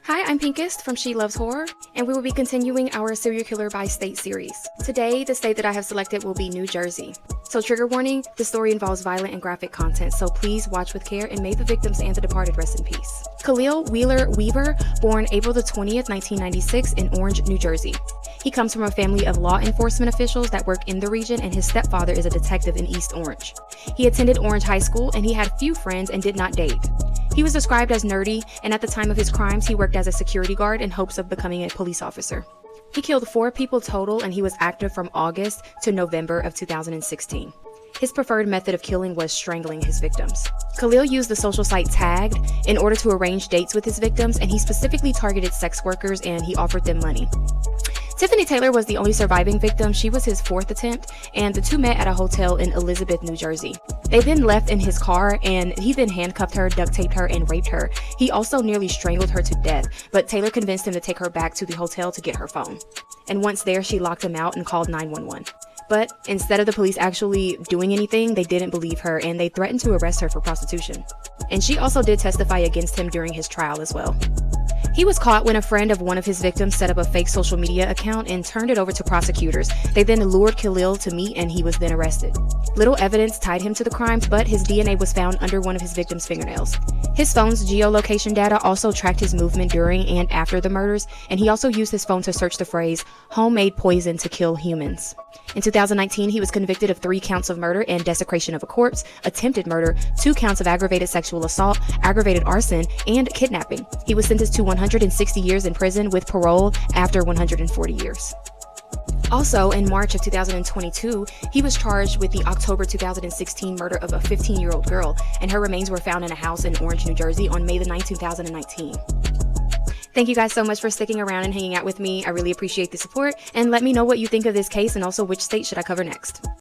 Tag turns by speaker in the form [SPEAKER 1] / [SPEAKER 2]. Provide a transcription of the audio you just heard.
[SPEAKER 1] Hi, I'm Pinkest from She Loves Horror, and we will be continuing our Serial Killer by State series. Today, the state that I have selected will be New Jersey. So trigger warning, the story involves violent and graphic content, so please watch with care, and may the victims and the departed rest in peace. Khalil Wheeler Weaver, born April the 20th, 1996 in Orange, New Jersey. He comes from a family of law enforcement officials that work in the region, and his stepfather is a detective in East Orange. He attended Orange High School, and he had few friends and did not date. He was described as nerdy, and at the time of his crimes, he worked as a security guard in hopes of becoming a police officer. He killed 4 people total, and he was active from August to November of 2016. His preferred method of killing was strangling his victims. Khalil used the social site Tagged in order to arrange dates with his victims, and he specifically targeted sex workers and he offered them money. Tiffany Taylor was the only surviving victim. She was his 4th attempt, and the two met at a hotel in Elizabeth, New Jersey. They then left in his car, and he then handcuffed her, duct taped her, and raped her. He also nearly strangled her to death, but Taylor convinced him to take her back to the hotel to get her phone. And once there, she locked him out and called 911. But instead of the police actually doing anything, they didn't believe her, and they threatened to arrest her for prostitution. And she also did testify against him during his trial as well. He was caught when a friend of one of his victims set up a fake social media account and turned it over to prosecutors. They then lured Khalil to meet, and he was then arrested. Little evidence tied him to the crimes, but his DNA was found under one of his victims' fingernails. His phone's geolocation data also tracked his movement during and after the murders, and he also used his phone to search the phrase, "homemade poison to kill humans." In 2019, he was convicted of 3 counts of murder and desecration of a corpse, attempted murder, 2 counts of aggravated sexual assault, aggravated arson, and kidnapping. He was sentenced to 160 years in prison with parole after 140 years. Also, in March of 2022, he was charged with the October 2016 murder of a 15-year-old girl, and her remains were found in a house in Orange, New Jersey on May the 9th, 2019. Thank you guys so much for sticking around and hanging out with me. I really appreciate the support, and let me know what you think of this case and also which state should I cover next.